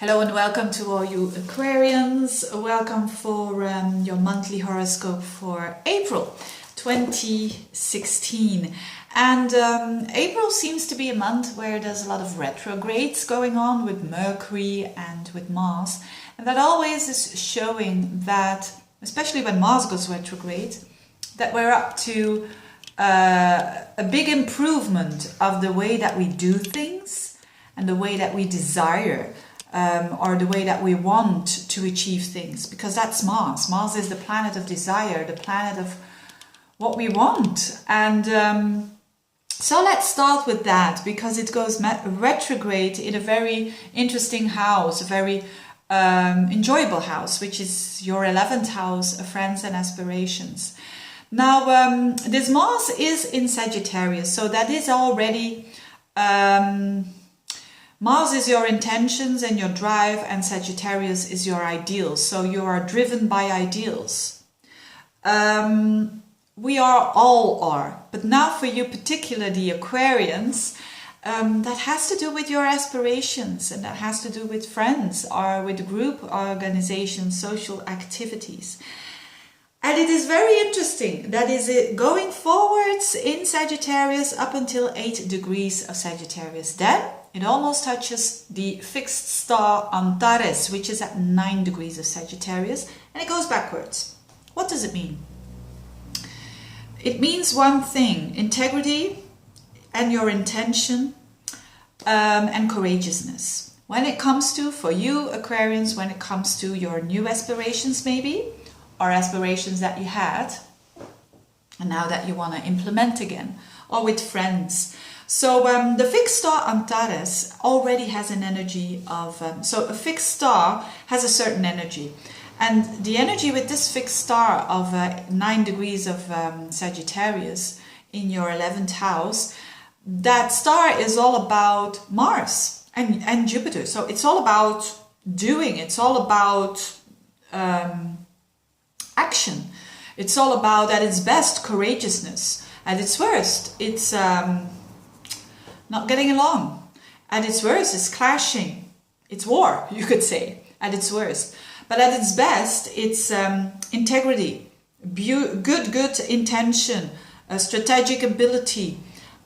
Hello and welcome to all you Aquarians. Welcome for your monthly horoscope for April 2016. And April seems to be a month where there's a lot of retrogrades going on with Mercury and with Mars. And that always is showing that, especially when Mars goes retrograde, that we're up to a big improvement of the way that we do things and the way that we desire. Or the way that we want to achieve things, because that's Mars. Mars is the planet of desire, the planet of what we want. And so let's start with that, because it goes retrograde in a very interesting house, a very enjoyable house, which is your 11th house of friends and aspirations. Now, this Mars is in Sagittarius, so that is already... Mars is your intentions and your drive, and Sagittarius is your ideals. So you are driven by ideals. We all are. But now for you, particularly Aquarians, that has to do with your aspirations, and that has to do with friends or with group organizations, social activities. And it is very interesting. That is it going forwards in Sagittarius up until 8 degrees of Sagittarius. Then it almost touches the fixed star Antares, which is at 9 degrees of Sagittarius, and it goes backwards. What does it mean? It means one thing: integrity and your intention and courageousness. When it comes to, for you Aquarians, when it comes to your new aspirations maybe, or aspirations that you had and now that you want to implement again, or with friends. So the fixed star Antares already has an energy of... so a fixed star has a certain energy. And the energy with this fixed star of 9 degrees of Sagittarius in your 11th house, that star is all about Mars and Jupiter. So it's all about doing. It's all about action. It's all about, at its best, courageousness. At its worst, it's... not getting along. At its worst, it's clashing. It's war, you could say, at its worst. But at its best, it's integrity, good intention, strategic ability,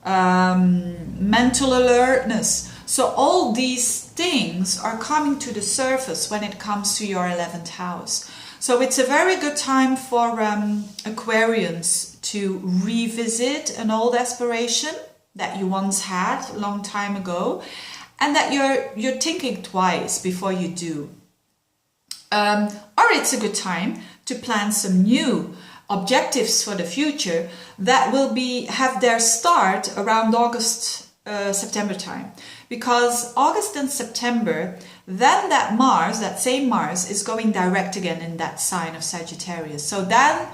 mental alertness. So all these things are coming to the surface when it comes to your 11th house. So it's a very good time for Aquarians to revisit an old aspiration that you once had a long time ago, and that you're thinking twice before you do. Or it's a good time to plan some new objectives for the future that will have their start around August, September time. Because August and September, then that Mars, that same Mars, is going direct again in that sign of Sagittarius. So then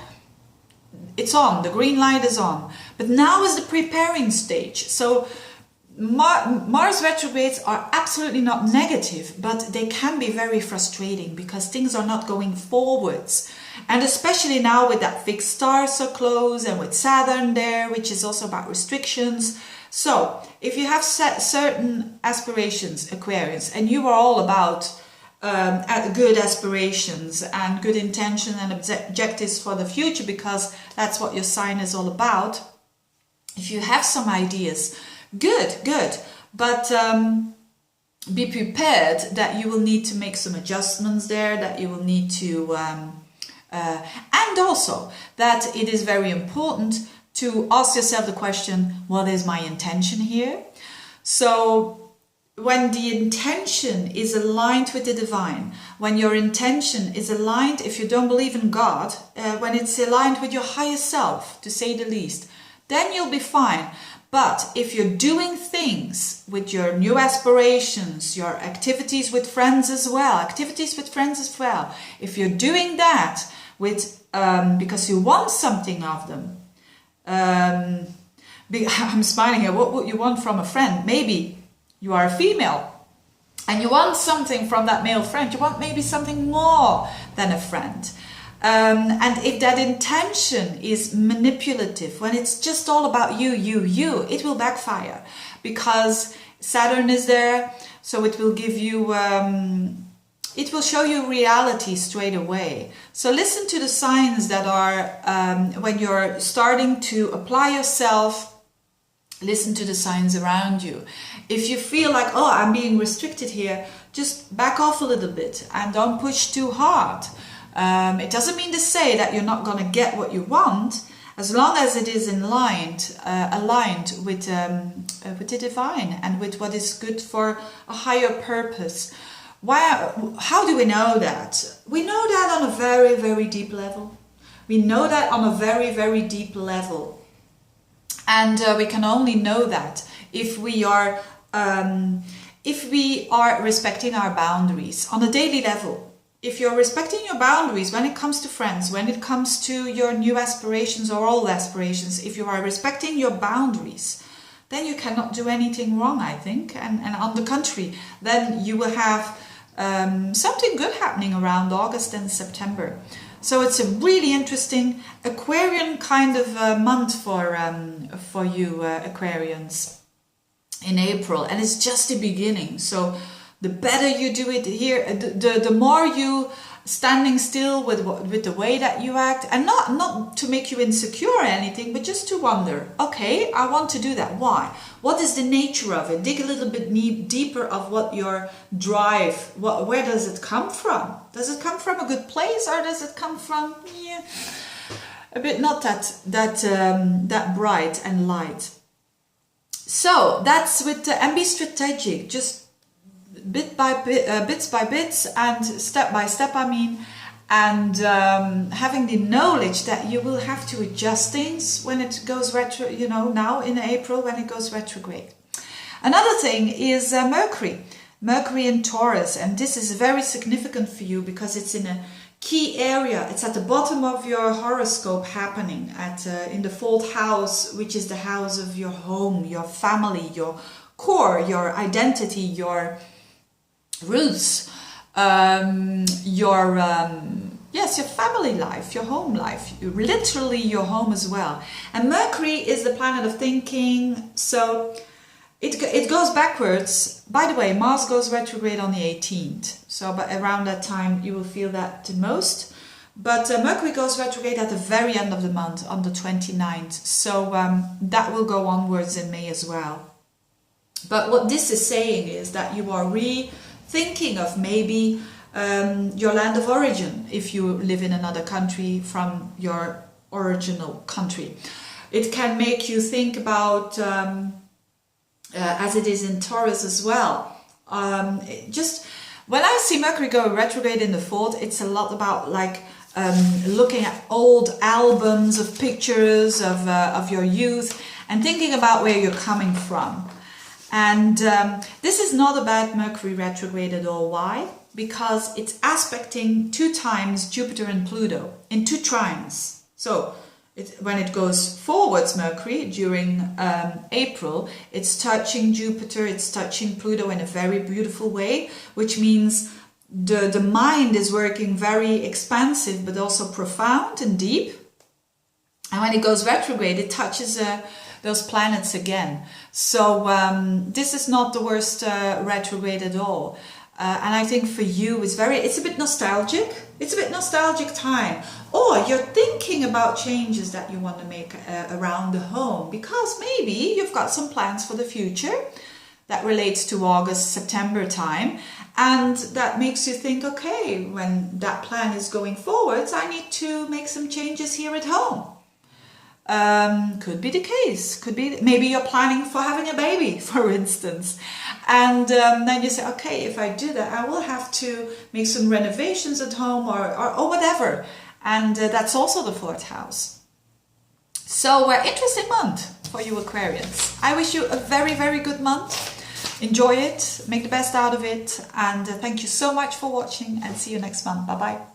it's on, the green light is on. But now is the preparing stage. So Mars retrogrades are absolutely not negative, but they can be very frustrating because things are not going forwards. And especially now with that fixed star so close, and with Saturn there, which is also about restrictions. So if you have set certain aspirations, Aquarius, and you are all about good aspirations and good intention and objectives for the future, because that's what your sign is all about. If you have some ideas, good, but be prepared that you will need to make some adjustments there, that you will need to, and also that it is very important to ask yourself the question, what is my intention here? So when the intention is aligned with the divine, when your intention is aligned, if you don't believe in God, when it's aligned with your higher self, to say the least, then you'll be fine. But if you're doing things with your new aspirations, your activities with friends as well, if you're doing that with because you want something of them, I'm smiling here, what would you want from a friend? Maybe you are a female and you want something from that male friend. You want maybe something more than a friend. And if that intention is manipulative, when it's just all about you, it will backfire, because Saturn is there. So it will give you, it will show you reality straight away. So listen to the signs that are, when you're starting to apply yourself, listen to the signs around you. If you feel like, oh, I'm being restricted here, just back off a little bit and don't push too hard. It doesn't mean to say that you're not going to get what you want, as long as it is aligned with the divine and with what is good for a higher purpose. How do we know that? We know that on a very, very deep level. We know that on a very, very deep level. And we can only know that if we are respecting our boundaries on a daily level. If you're respecting your boundaries when it comes to friends, when it comes to your new aspirations or old aspirations, if you are respecting your boundaries, then you cannot do anything wrong, I think. And on the contrary, then you will have something good happening around August and September. So it's a really interesting Aquarian kind of month for you Aquarians in April, and it's just the beginning. So the better you do it here, the more you standing still with the way that you act, and not to make you insecure or anything, but just to wonder, okay, I want to do that. Why? What is the nature of it? Dig a little bit deeper of what your drive, where does it come from? Does it come from a good place, or does it come from a bit not that bright and light? So that's with and be strategic, just bits by bits and step by step, I mean, and having the knowledge that you will have to adjust things when it goes retro, now in April when it goes retrograde. Another thing is Mercury in Taurus, and this is very significant for you because it's in a key area. It's at the bottom of your horoscope happening in the 4th house, which is the house of your home, your family, your core, your identity, your roots, your family life, your home life, literally your home as well. And Mercury is the planet of thinking, so it goes backwards. By the way, Mars goes retrograde on the 18th, so but around that time you will feel that the most. But Mercury goes retrograde at the very end of the month on the 29th, so that will go onwards in May as well. But what this is saying is that you are thinking of maybe your land of origin, if you live in another country from your original country. It can make you think about, as it is in Taurus as well, just when I see Mercury go retrograde in the 4th, it's a lot about like looking at old albums of pictures of your youth and thinking about where you're coming from. And this is not a bad Mercury retrograde at all. Why? Because it's aspecting 2 times Jupiter and Pluto in 2 trines. So when it goes forwards, Mercury, during April, it's touching Jupiter, it's touching Pluto in a very beautiful way, which means the mind is working very expansive, but also profound and deep. And when it goes retrograde, it touches those planets again. So this is not the worst retrograde at all. And I think for you, it's a bit nostalgic. It's a bit nostalgic time. Or you're thinking about changes that you want to make around the home, because maybe you've got some plans for the future that relates to August, September time. And that makes you think, okay, when that plan is going forwards, I need to make some changes here at home. Could be the case. Could be maybe you're planning for having a baby, for instance, and then you say, okay, if I do that, I will have to make some renovations at home or whatever, and that's also the 4th house. So interesting month for you Aquarians. I wish you a very, very good month. Enjoy it, make the best out of it, and thank you so much for watching, and see you next month. Bye bye.